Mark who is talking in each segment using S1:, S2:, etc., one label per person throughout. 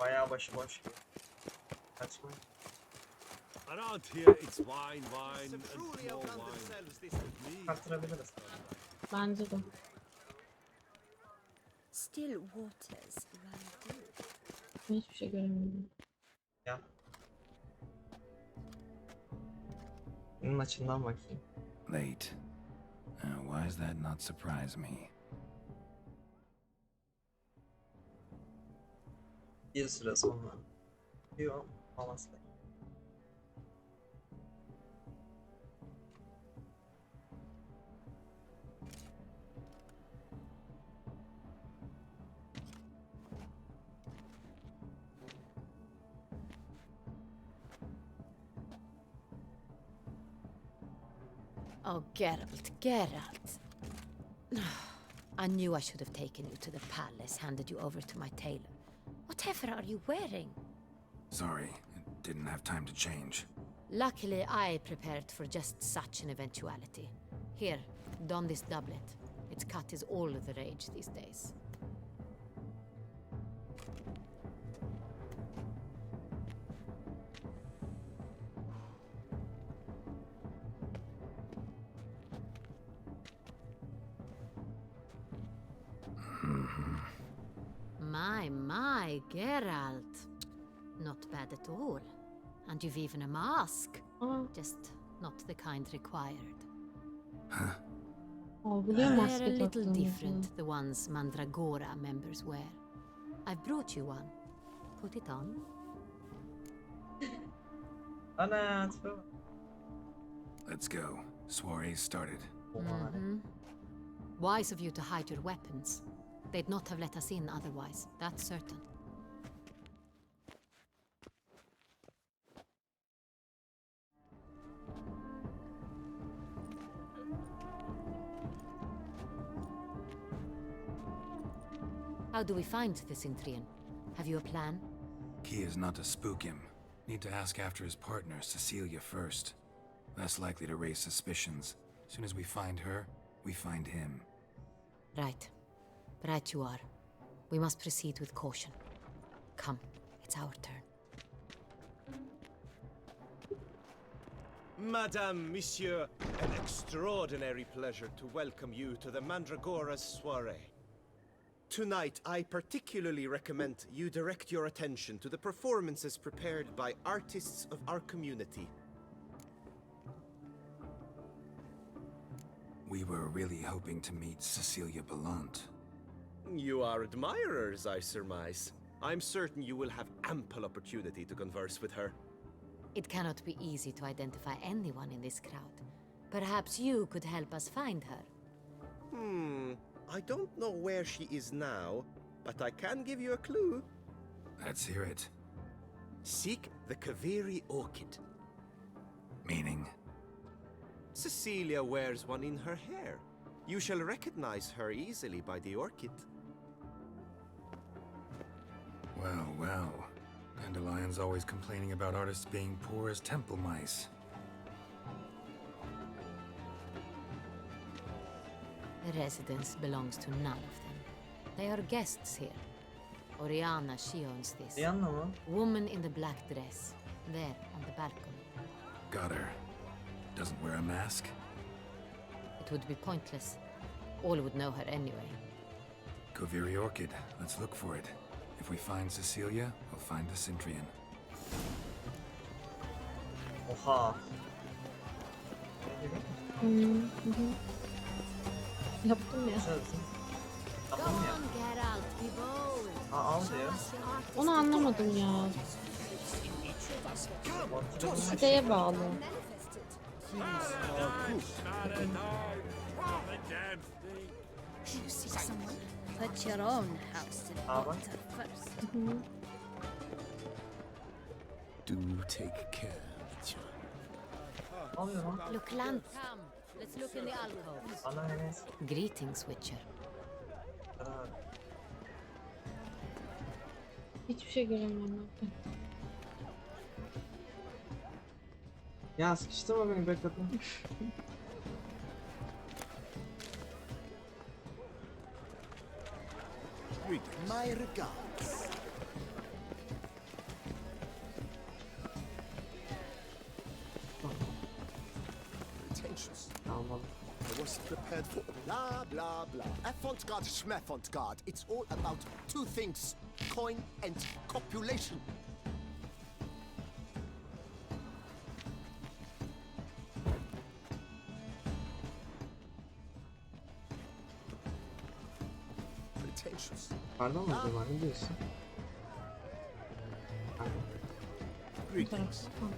S1: Bayağı başıboş gibi. Kaçma.
S2: Around here it's wine, wine, and more wine.
S1: Kaptırabiliriz.
S3: Bence de.
S4: Still waters run deep.
S3: Hiçbir şey göremiyorum.
S1: Ya. Bunun açından bakayım.
S5: Late. Why does that not surprise me?
S1: Bir süre sonra. Yok. Olmaz.
S4: Oh, Geralt, Geralt. I knew I should have taken you to the palace, handed you over to my tailor. Whatever are you wearing?
S5: Sorry, didn't have time to change.
S4: Luckily, I prepared for just such an eventuality. Here, don this doublet. Its cut is all the rage these days. My, Geralt. Not bad at all. And you've even a mask.
S3: Aa,
S4: Just not the kind required.
S3: algılıyor
S4: They're
S3: maske
S4: a little
S3: taktığımızı.
S4: different, the ones Mandragora members wear. I've brought you one. Put it on.
S1: Ana tipe bak.
S5: Let's go. Soiree's started.
S1: Oha.
S4: Wise of you to hide your weapons. They'd not have let us in otherwise, that's certain. How do we find the Cintrian? Have you a plan?
S5: Key is not to spook him. Need to ask after his partner, Cecilia, first. Less likely to raise suspicions. Soon as we find her, we find him.
S4: Right. Right you are. We must proceed with caution. Come, it's our turn.
S2: Madame, Monsieur, an extraordinary pleasure to welcome you to the Mandragora's soiree. Tonight, I particularly recommend you direct your attention to the performances prepared by artists of our community.
S5: We were really hoping to meet Cecilia Belant.
S2: You are admirers, I surmise. I'm certain you will have ample opportunity to converse with her.
S4: It cannot be easy to identify anyone in this crowd. Perhaps you could help us find her.
S2: I don't know where she is now, but I can give you a clue.
S5: Let's hear it.
S2: Seek the Kaveri orchid.
S5: Meaning?
S2: Cecilia wears one in her hair. You shall recognize her easily by the orchid.
S5: Well, well. Dandelion's always complaining about artists being poor as temple mice.
S4: The residence belongs to none of them. They are guests here. Oriana, she owns this.
S1: Rihanna mı?
S4: Woman in the black dress. There, on the balcony.
S5: Got her. Doesn't wear a mask?
S4: It would be pointless. All would know her anyway.
S5: Kaveri Orchid. Let's look for it. If we find Cecilia, we'll find the Cintrian.
S1: Oha.
S3: Yaptım ya.
S1: Güzelsin. Tamam ya.
S4: Geralt, be bold.
S1: Al diyor.
S3: Onu anlamadım ya. Siteye bağlı.
S6: You see someone? Put your own house in order first.
S5: Do take care.
S1: Alıyor lan.
S4: Look, Lan. Come, let's look in the alcove.
S1: Ana Enes.
S4: Greetings, Witcher.
S3: Hiçbir şey göremiyorum ben.
S1: Ya sıkıştırma beni bekletme.
S2: My regards.
S1: anlamadım.
S7: I wasn't prepared for blah blah blah. Avant-garde, schmavant-garde. It's all about two things: coin and copulation. Pretentious.
S1: Pardon mu acaba, ne diyorsun? Pardon.
S3: Bu taraf. Tamam.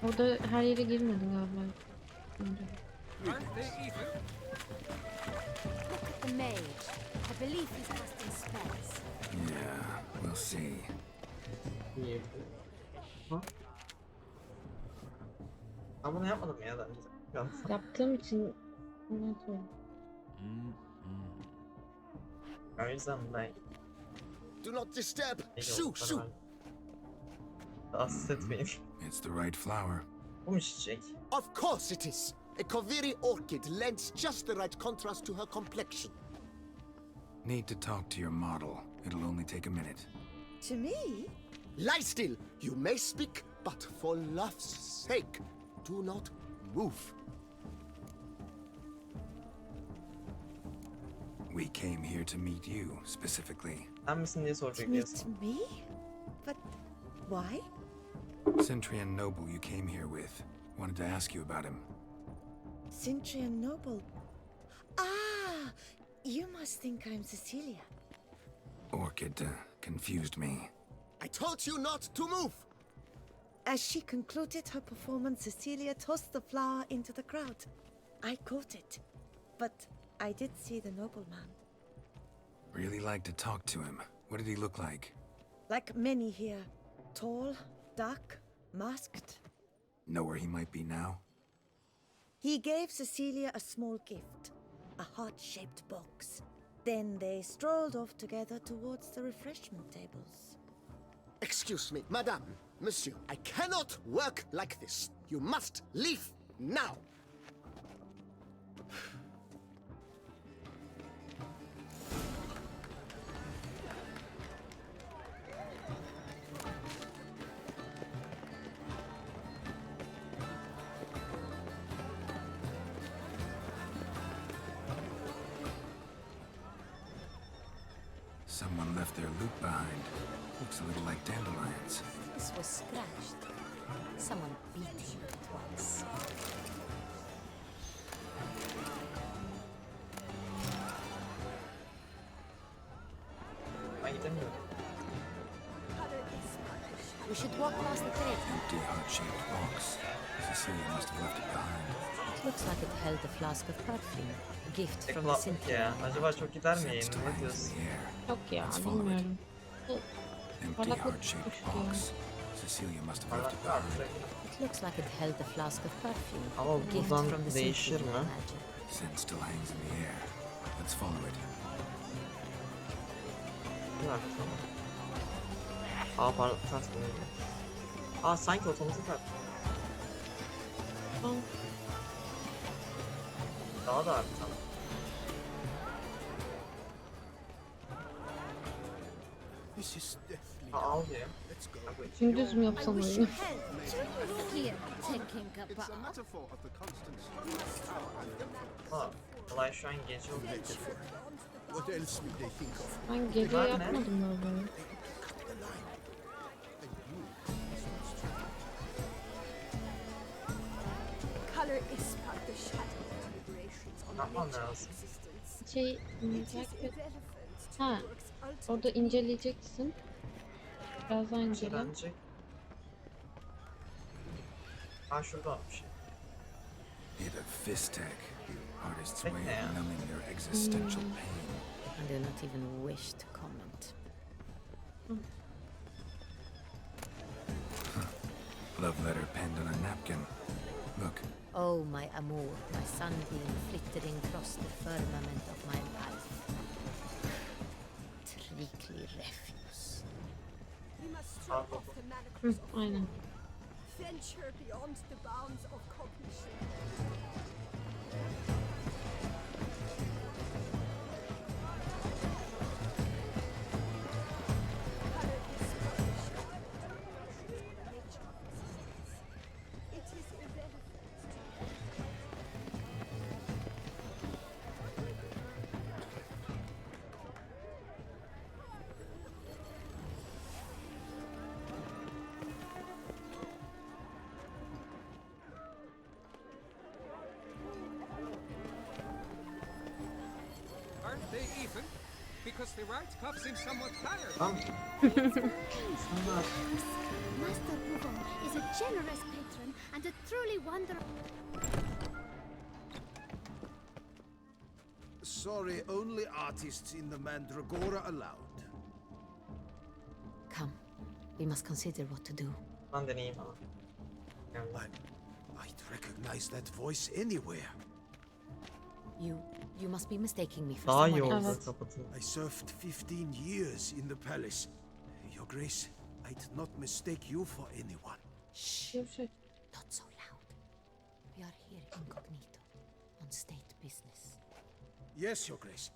S3: Orada her yere girmedin galiba. Önce.
S6: Look at the mage. I believe he's casting spells.
S5: Yeah, we'll see.
S1: İyi. Ha? Ben bunu yapmadım ya daha önce. Yalnız.
S3: Yaptığım için ondan sonra.
S1: O yüzden ben
S7: Do not disturb.
S1: iyi
S7: Shoo,
S1: oldukları
S7: shoo.
S1: var. Rahatsız etmeyin.
S5: It's the right flower.
S1: Bu mu çiçek?
S7: Of course it is. A Koviri orchid lends just the right contrast to her complexion.
S5: Need to talk to your model. It'll only take a minute.
S8: To me?
S7: Lie still. You may speak, but for love's sake, do not move.
S5: We came here to meet you, specifically.
S1: Sen misin diye
S8: To
S1: soracak
S8: meet
S1: diyorsun.
S8: me? But why?
S5: Centurion Noble you came here with. Wanted to ask you about him.
S8: Cintrian Noble. Ah, you must think I'm Cecilia.
S5: Orchid confused me.
S7: I told you not to move.
S8: As she concluded her performance, Cecilia tossed the flower into the crowd. I caught it, but I did see the nobleman.
S5: Really like to talk to him. What did he look like?
S8: Like many here, tall, dark, masked.
S5: Know where he might be now?
S8: He gave Cecilia a small gift, a heart-shaped box. Then they strolled off together towards the refreshment tables.
S7: Excuse me, madame, monsieur. I cannot work like this. You must leave now.
S5: Someone left their loot behind. Looks a little like dandelions.
S4: This was scratched. Someone beat him twice.
S1: Ben gidemiyorum.
S4: We should walk past the grave.
S5: Empty heart-shaped box. Cecilia must have left it behind.
S4: It looks like it held a flask of perfume. A gift from the
S1: Eklaplık ya.
S4: Centurion.
S1: Acaba çok gider mi
S5: Scent
S1: yayın?
S5: still
S1: Ne
S5: hangs in
S1: diyorsun?
S5: the air.
S3: Yok ya,
S5: Let's follow it.
S3: bilmiyorum.
S5: Empty
S3: Parlaklık
S5: heart-shaped
S3: düşüyor.
S5: box. Cecilia must have left it
S1: Parlaklık
S5: behind.
S1: artık.
S4: It looks like it held a flask of perfume.
S1: Ama
S4: A gift
S1: buradan
S4: from the
S1: değişir
S4: Centurion,
S1: mi?
S4: I imagine.
S5: Scent still hangs in the air. Let's follow it.
S1: Bir dakika. Aa parlaklık artık bunu. Aa sanki otomatik artık.
S3: Aa,
S1: Daha da arttı.
S7: This is deathly.
S1: Aa al diyor.
S7: Let's go.
S1: Bak bu içi
S3: gündüz mü
S6: I
S3: yapsam
S6: wish
S3: oyunu?
S6: you health. Here, taking a
S7: It's a
S6: bath.
S7: metaphor of the constant.
S1: Aa, olay şu an gece oluyor.
S7: What else will they think of?
S3: Ben gece
S1: Var ne?
S3: yapmadım böyle.
S6: Color is but the shadow of deliberations on
S1: Yapmam
S6: nature's
S1: lazım.
S6: existence.
S3: Şey,
S6: It is
S3: belki
S6: irrelevant to
S3: Ha,
S6: the work's ultimate
S3: orada inceleyeceksin. Birazdan incele.
S1: Bence. Aa şurada atmış.
S5: Need a fistek. Artist's way
S1: Yeah.
S5: of numbing their existential pain.
S4: I do not even wish to comment.
S5: Love letter penned on a napkin. Look,
S4: Oh, my amour, my sunbeam flittering across the firmament of my life. Trickly refuse.
S6: We must
S1: Aa,
S6: strip
S1: bu-
S6: off the
S3: Hı,
S6: manacles of
S3: aynen.
S6: venture beyond the bounds of cognition. Color is but the shadow of deliberations on nature's existence. It is irrelevant to
S9: reason? Because the right cuff seems somewhat tired.
S1: Tamam. İnsanlar.
S6: Master Buvon is a generous patron and a truly wonderful.
S2: Sorry, only artists in the Mandragora allowed.
S4: Come. We must consider what to do.
S1: Ben deneyeyim ama. Yani.
S2: I'd recognize that voice anywhere.
S4: You must be mistaking me for
S1: Daha iyi
S4: someone
S1: oldu
S4: else.
S1: kapatın.
S2: I served 15 years in the palace. Your Grace, I'd not mistake you for anyone.
S3: Görüşürüz.
S4: Not so loud. We are here incognito, on state business.
S2: Yes, Your Grace.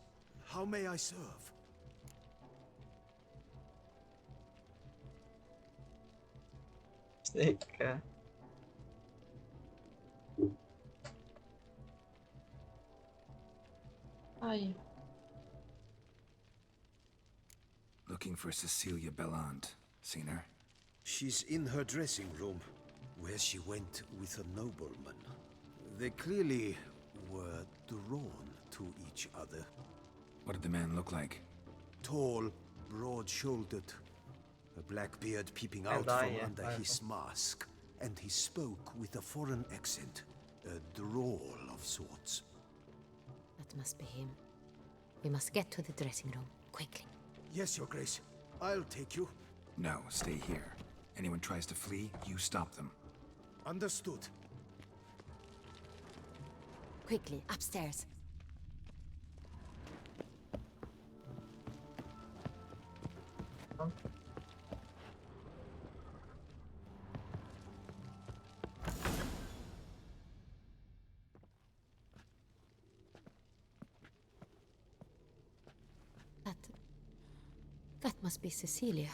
S2: How may I serve?
S1: Bir dakika.
S3: Hayır.
S5: Looking for Cecilia Bellant. Seen her?
S2: She's in her dressing room, where she went with a nobleman. They clearly were drawn to each other.
S5: What did the man look like?
S2: Tall, broad-shouldered, a black beard peeping out
S1: I,
S2: from
S1: yeah,
S2: under his mask, and he spoke with a foreign accent, a drawl of sorts.
S4: That must be him. We must get to the dressing room, quickly.
S2: Yes, Your Grace. I'll take you.
S5: No, stay here. Anyone tries to flee, you stop them.
S2: Understood.
S4: Quickly, upstairs. That must be Cecilia.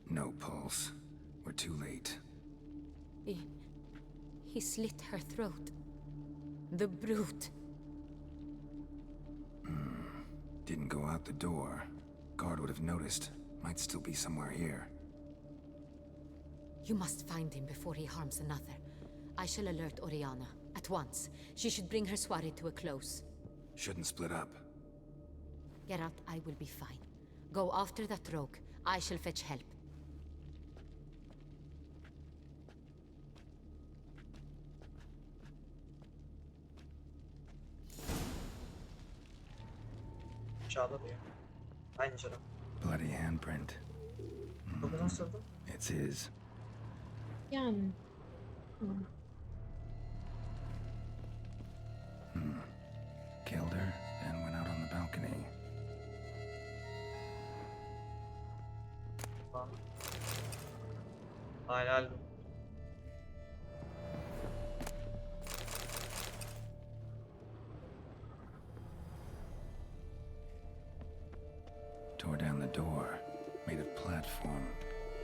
S5: No pulse. We're too late.
S4: He slit her throat. The brute.
S5: Didn't go out the door. Guard would have noticed. Might still be somewhere here.
S4: You must find him before he harms another. I shall alert Oriana. At once. She should bring her soirée to a close.
S5: Shouldn't split up.
S4: Geralt, I will be fine. Go after that rogue. I shall fetch help.
S1: Aşağıda diyor. Aynı canım.
S5: Bloody handprint.
S1: Bu nasıldı?
S5: It's his.
S3: Yani.
S5: Killed her, and went out on the balcony.
S1: Helal.
S5: Tore down the door. Made a platform.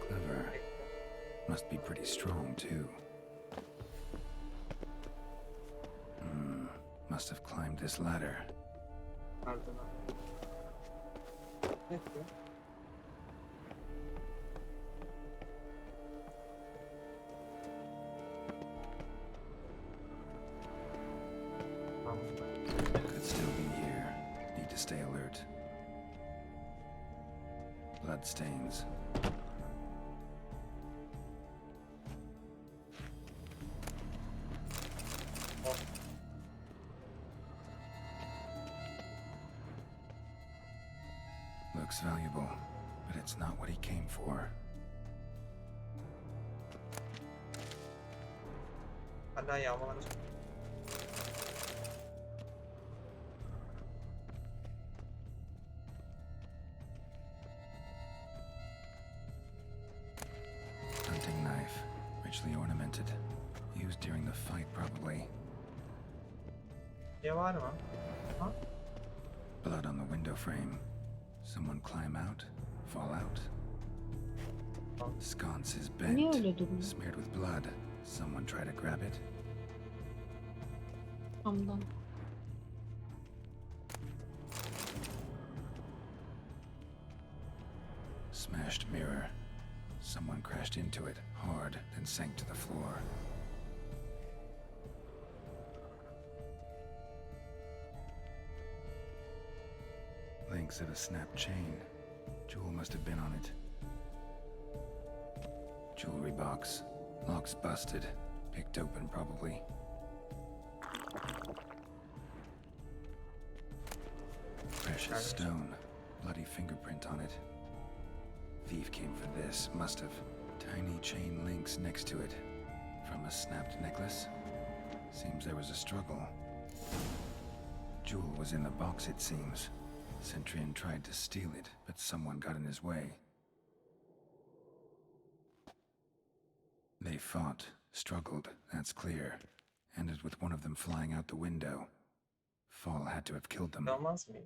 S5: Clever. Must be pretty strong, too. Must have climbed this ladder. Could still be here. Need to stay alert. Blood stains. Looks valuable, but it's not what he came for.
S1: Hala yağmalanacak.
S5: Hunting knife, richly ornamented. Used during the fight, probably.
S1: Ne var mı? Ha?
S5: Blood on the window frame. Someone climb out, fall out. Sconce is
S3: Niye
S5: bent,
S3: öyle duruyor?
S5: smeared with blood. Someone try to grab it.
S3: Camdan.
S5: Smashed mirror. Someone crashed into it hard, then sank to the floor. links of a snapped chain. Jewel must have been on it. Jewelry box. Lock's busted. Picked open, probably. Precious stone. Bloody fingerprint on it. Thief came for this, must have. Tiny chain links next to it. From a snapped necklace? Seems there was a struggle. Jewel was in the box, it seems. Centurion tried to steal it, but someone got in his way. They fought, struggled, that's clear. Ended with one of them flying out the window. Fall had to have killed them.
S1: Olmaz mı?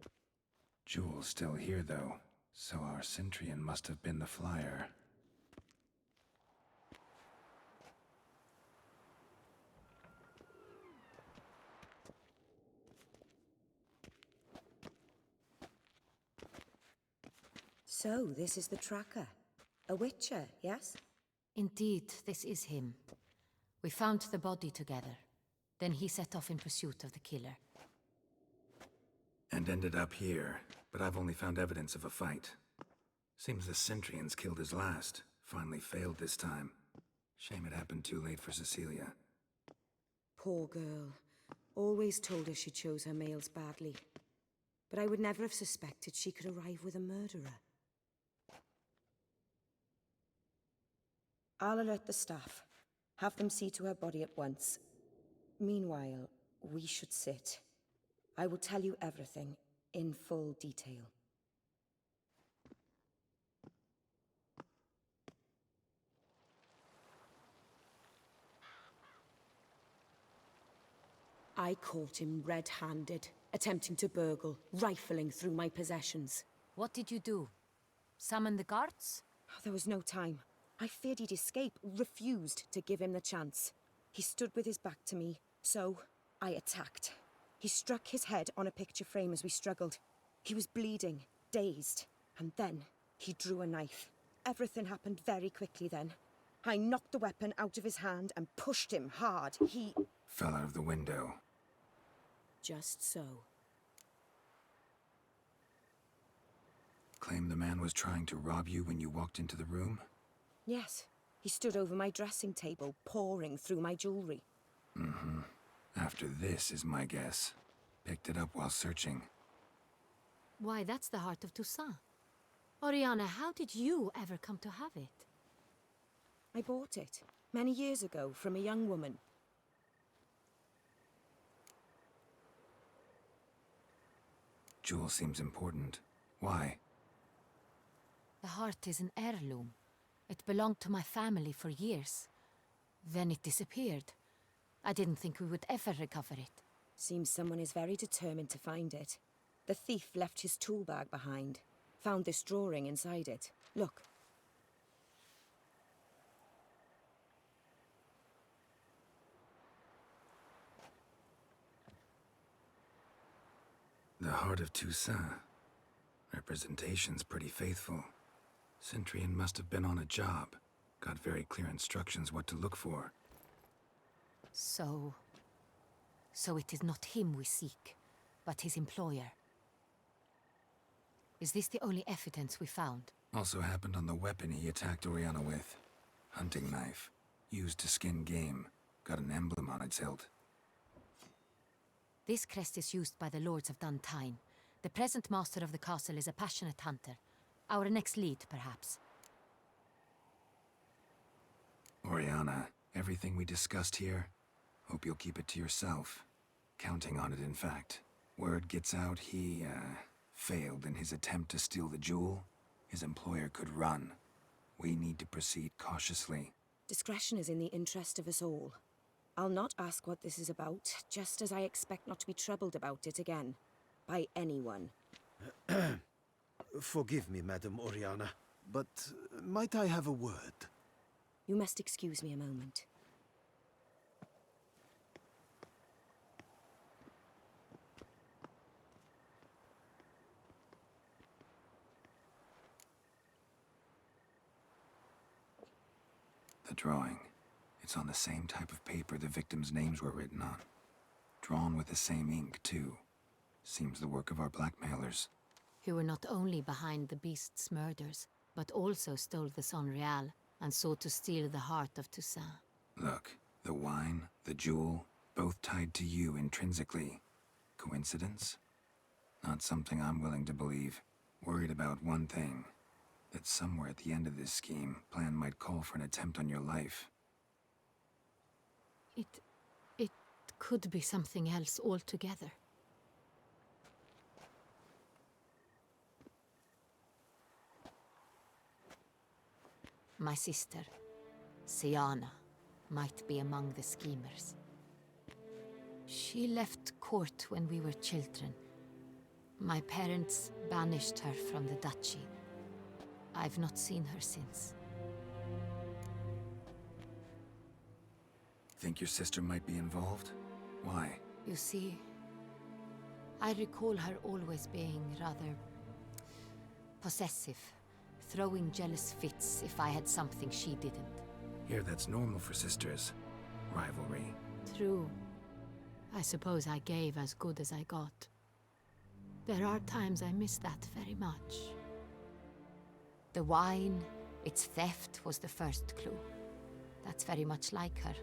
S5: Jewel's still here, though, so our Centurion must have been the flyer.
S8: So, this is the tracker. A witcher, yes?
S4: Indeed, this is him. We found the body together. Then he set off in pursuit of the killer.
S5: And ended up here, but I've only found evidence of a fight. Seems the Centurions killed his last. Finally failed this time. Shame it happened too late for Cecilia.
S8: Poor girl. Always told her she chose her males badly. But I would never have suspected she could arrive with a murderer. I'll alert the staff. Have them see to her body at once. Meanwhile, we should sit. I will tell you everything, in full detail. I caught him red-handed, attempting to burgle, rifling through my possessions.
S4: What did you do? Summon the guards?
S8: There was no time. I feared he'd escape, refused to give him the chance. He stood with his back to me, so I attacked. He struck his head on a picture frame as we struggled. He was bleeding, dazed, and then he drew a knife. Everything happened very quickly then. I knocked the weapon out of his hand and pushed him hard. He
S5: Fell out of the window.
S8: just so.
S5: Claim the man was trying to rob you when you walked into the room?
S8: Yes, he stood over my dressing table, pouring through my jewelry.
S5: Mm-hmm. After this is my guess. Picked it up while searching.
S4: Why, that's the heart of Toussaint. Oriana, how did you ever come to have it?
S8: I bought it, many years ago, from a young woman.
S5: Jewel seems important. Why?
S4: The heart is an heirloom. It belonged to my family for years. Then it disappeared. I didn't think we would ever recover it.
S8: Seems someone is very determined to find it. The thief left his tool bag behind. Found this drawing inside it. Look.
S5: The heart of Toussaint. Representation's pretty faithful. Centurion must have been on a job. Got very clear instructions what to look for.
S4: So it is not him we seek, but his employer. Is this the only evidence we found?
S5: Also happened on the weapon he attacked Oriana with. Hunting knife. Used to skin game. Got an emblem on its hilt.
S4: This crest is used by the Lords of Duntine. The present master of the castle is a passionate hunter. Our next lead, perhaps.
S5: Oriana, everything we discussed here, hope you'll keep it to yourself. Counting on it, in fact. Word gets out he, failed in his attempt to steal the jewel. His employer could run. We need to proceed cautiously.
S8: Discretion is in the interest of us all. I'll not ask what this is about, just as I expect not to be troubled about it again. By anyone.
S2: Forgive me, Madam Oriana, but might I have a word?
S8: You must excuse me a moment.
S5: The drawing. It's on the same type of paper the victims' names were written on. Drawn with the same ink, too. Seems the work of our blackmailers.
S4: who were not only behind the beast's murders, but also stole the Son Real and sought to steal the heart of Toussaint.
S5: Look, the wine, the jewel, both tied to you intrinsically. Coincidence? Not something I'm willing to believe. Worried about one thing. That somewhere at the end of this scheme, plan might call for an attempt on your life.
S4: It could be something else altogether. My sister, Siana, might be among the schemers. She left court when we were children. My parents banished her from the duchy. I've not seen her since.
S5: Think your sister might be involved? Why?
S4: You see, I recall her always being rather possessive, throwing jealous fits if I had something she didn't.
S5: Here, that's normal for sisters. Rivalry.
S4: True. I suppose I gave as good as I got. There are times I miss that very much. The wine, its theft, was the first clue. That's very much like her.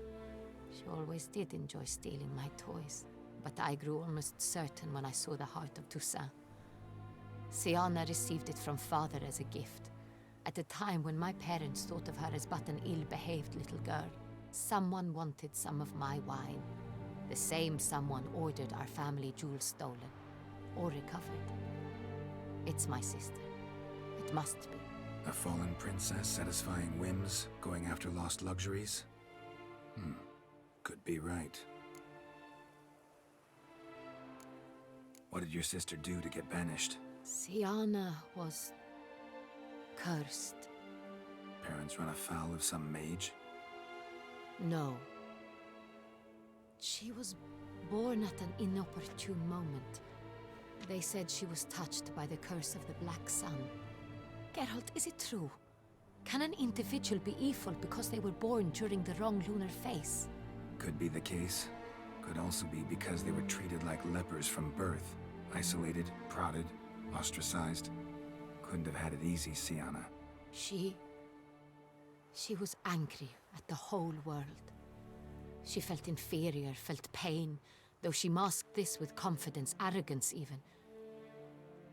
S4: She always did enjoy stealing my toys, but I grew almost certain when I saw the heart of Toussaint. Siana received it from father as a gift, at a time when my parents thought of her as but an ill-behaved little girl. Someone wanted some of my wine. The same someone ordered our family jewels stolen, or recovered. It's my sister. It must be.
S5: A fallen princess satisfying whims, going after lost luxuries? Could be right. What did your sister do to get banished?
S4: Siana was cursed.
S5: Parents run afoul of some mage?
S4: No. She was born at an inopportune moment. They said she was touched by the curse of the Black Sun. Geralt, is it true? Can an individual be evil because they were born during the wrong lunar phase?
S5: Could be the case. Could also be because they were treated like lepers from birth. Isolated, prodded, ostracized. Couldn't have had it easy, Siana.
S4: She was angry at the whole world. She felt inferior, felt pain, though she masked this with confidence, arrogance even.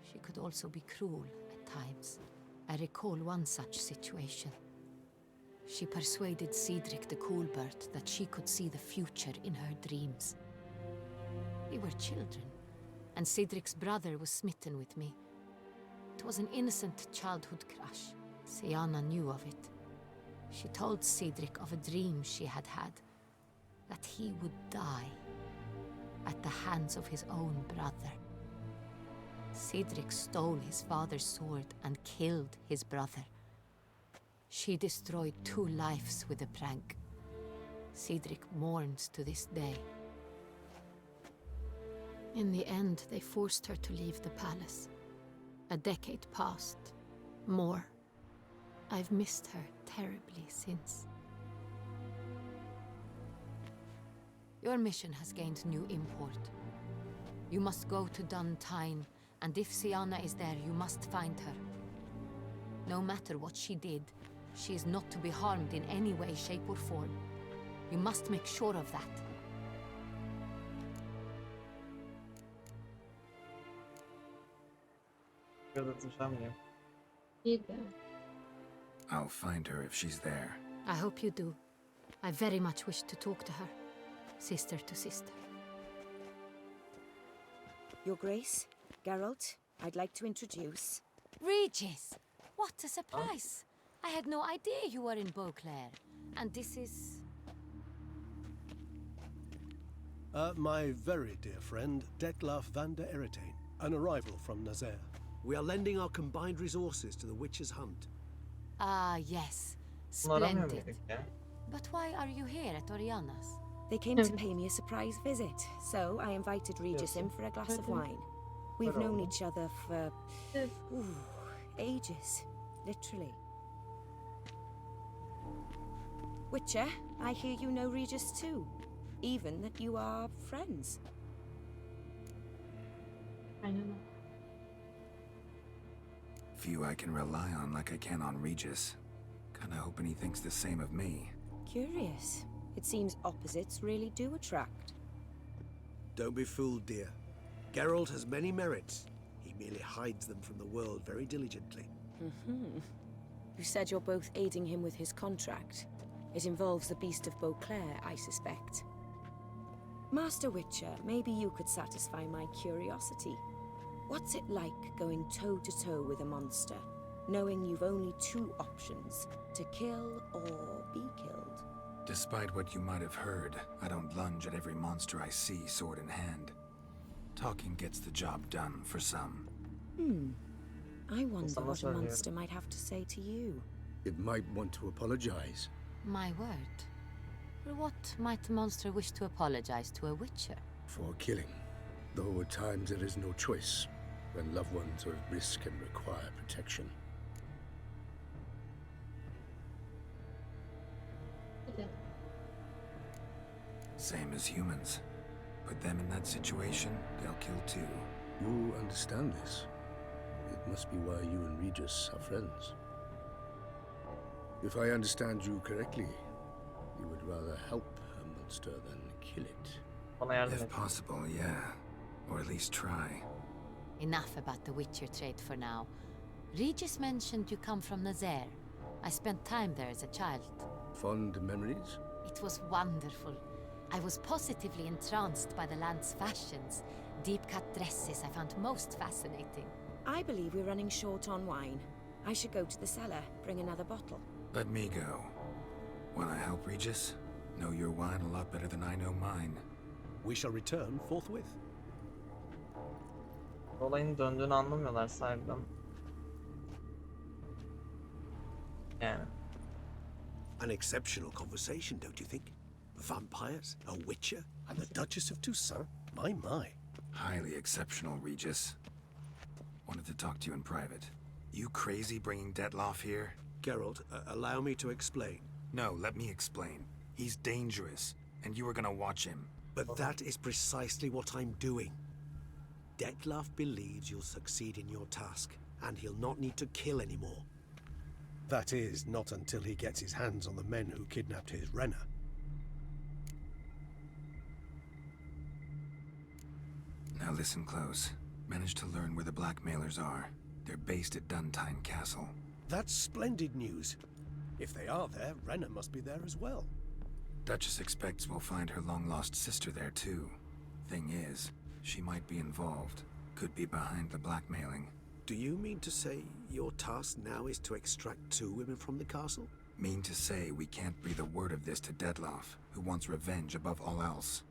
S4: She could also be cruel at times. I recall one such situation. She persuaded Cedric the Coolbird that she could see the future in her dreams. We were children, and Cedric's brother was smitten with me. It was an innocent childhood crush. Siana knew of it. She told Cedric of a dream she had had, that he would die at the hands of his own brother. Cedric stole his father's sword and killed his brother. She destroyed 2 lives with a prank. Cedric mourns to this day. In the end, they forced her to leave the palace. A decade passed. More. I've missed her terribly since. Your mission has gained new import. You must go to Dun Tyne, and if Siana is there, you must find her. No matter what she did, she is not to be harmed in any way, shape, or form. You must make sure of that.
S5: I'll find her if she's there.
S4: I hope you do. I very much wish to talk to her. Sister to sister.
S8: Your Grace, Geralt, I'd like to introduce...
S4: Regis! What a surprise! I had no idea you were in Beauclair. And this is...
S10: My very dear friend, Detlaf van der Eretain, an arrival from Nazaire. We are lending our combined resources to the Witch's Hunt.
S4: Ah, yes. Splendid. But why are you here at Oriana's?
S8: They came to pay me a surprise visit, so I invited Regis in for a glass of wine. We've known each other for... ages, literally. Witcher, I hear you know Regis too. Even that you are friends.
S3: I don't know.
S5: few I can rely on like I can on Regis. Kinda hoping he thinks the same of me.
S8: Curious. It seems opposites really do attract.
S10: Don't be fooled, dear. Geralt has many merits. He merely hides them from the world very diligently.
S8: You said you're both aiding him with his contract. It involves the Beast of Beauclair, I suspect. Master Witcher, maybe you could satisfy my curiosity. What's it like going toe-to-toe with a monster, knowing you've only two options, to kill or be killed?
S5: Despite what you might have heard, I don't lunge at every monster I see sword in hand. Talking gets the job done for some.
S8: I wonder
S1: Someone
S8: what a
S1: said here.
S8: monster might have to say to you.
S10: It might want to apologize.
S4: My word. For what might the monster wish to apologize to a witcher?
S11: For killing. Though at times there is no choice, when loved ones are at risk and require protection.
S5: Same as humans. Put them in that situation, they'll kill too.
S11: You understand this. It must be why you and Regis are friends. If I understand you correctly, you would rather help a monster than kill it.
S1: Bana yardım
S5: If
S1: et.
S5: possible, yeah. Or at least try.
S4: Enough about the witcher trade for now. Regis mentioned you come from Nazaire. I spent time there as a child.
S11: Fond memories?
S4: It was wonderful. I was positively entranced by the land's fashions. Deep-cut dresses I found most fascinating.
S8: I believe we're running short on wine. I should go to the cellar, bring another bottle.
S5: Let me go. Wanna help Regis? Know your wine a lot better than I know mine.
S10: We shall return forthwith.
S1: Olayın döndüğünü anlamıyorlar sahiden. Yani.
S10: An exceptional conversation, don't you think? Vampires, a witcher, and the Duchess of Toussaint? My.
S5: Highly exceptional, Regis. Wanted to talk to you in private. You crazy bringing Detloff here?
S10: Geralt, allow me to explain.
S5: No, let me explain. He's dangerous, and you were gonna watch him.
S10: But that is precisely what I'm doing. Detlaff believes you'll succeed in your task, and he'll not need to kill anymore. That is, not until he gets his hands on the men who kidnapped his Renna.
S5: Now listen close. Managed to learn where the blackmailers are. They're based at Duntine Castle.
S10: That's splendid news. If they are there, Renna must be there as well.
S5: Duchess expects we'll find her long-lost sister there, too. Thing is, she might be involved. Could be behind the blackmailing.
S10: Do you mean to say your task now is to extract two women from the castle?
S5: Mean to say we can't breathe a word of this to Detloff, who wants revenge above all else.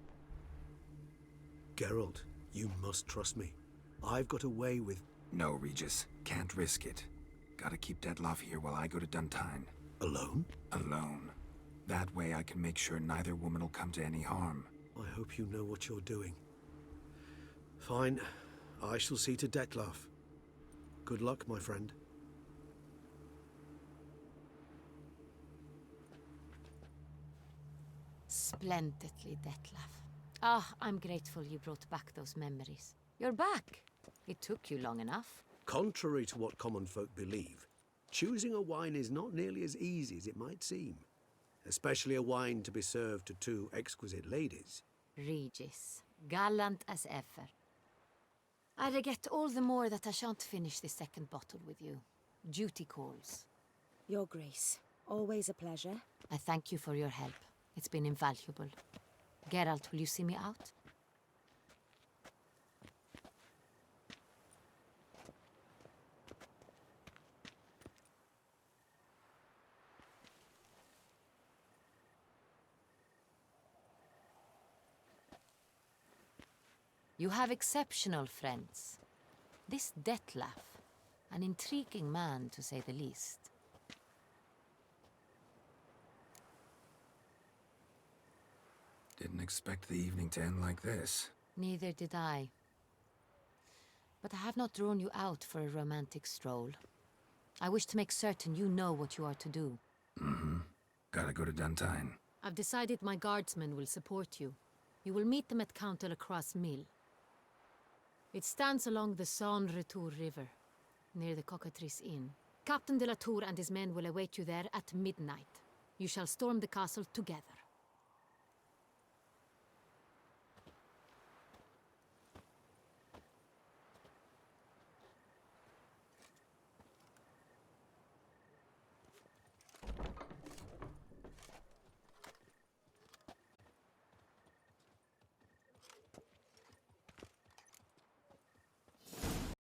S10: Geralt, you must trust me. I've got a way with...
S5: No, Regis. Can't risk it. Gotta keep Detloff here while I go to Duntine.
S10: Alone?
S5: Alone. That way I can make sure neither woman will come to any harm.
S10: I hope you know what you're doing. Fine. I shall see to Detlaff. Good luck, my friend.
S4: Splendidly, Detlaff. Ah, I'm grateful you brought back those memories. You're back. It took you long enough.
S10: Contrary to what common folk believe, choosing a wine is not nearly as easy as it might seem. Especially a wine to be served to two exquisite ladies.
S4: Regis, gallant as ever. I regret all the more that I shan't finish the second bottle with you. Duty calls.
S8: Your Grace, always a pleasure.
S4: I thank you for your help. It's been invaluable. Geralt, will you see me out? You have exceptional friends. This Detlaff, an intriguing man to say the least.
S5: Didn't expect the evening to end like this.
S4: Neither did I. But I have not drawn you out for a romantic stroll. I wish to make certain you know what you are to do.
S5: Mm-hmm. Gotta go to Duntine.
S4: I've decided my guardsmen will support you. You will meet them at Count Delacroix's mill. It stands along the Saône-Retour River. near the Cockatrice Inn. Captain de la Tour and his men will await you there at midnight. You shall storm the castle together.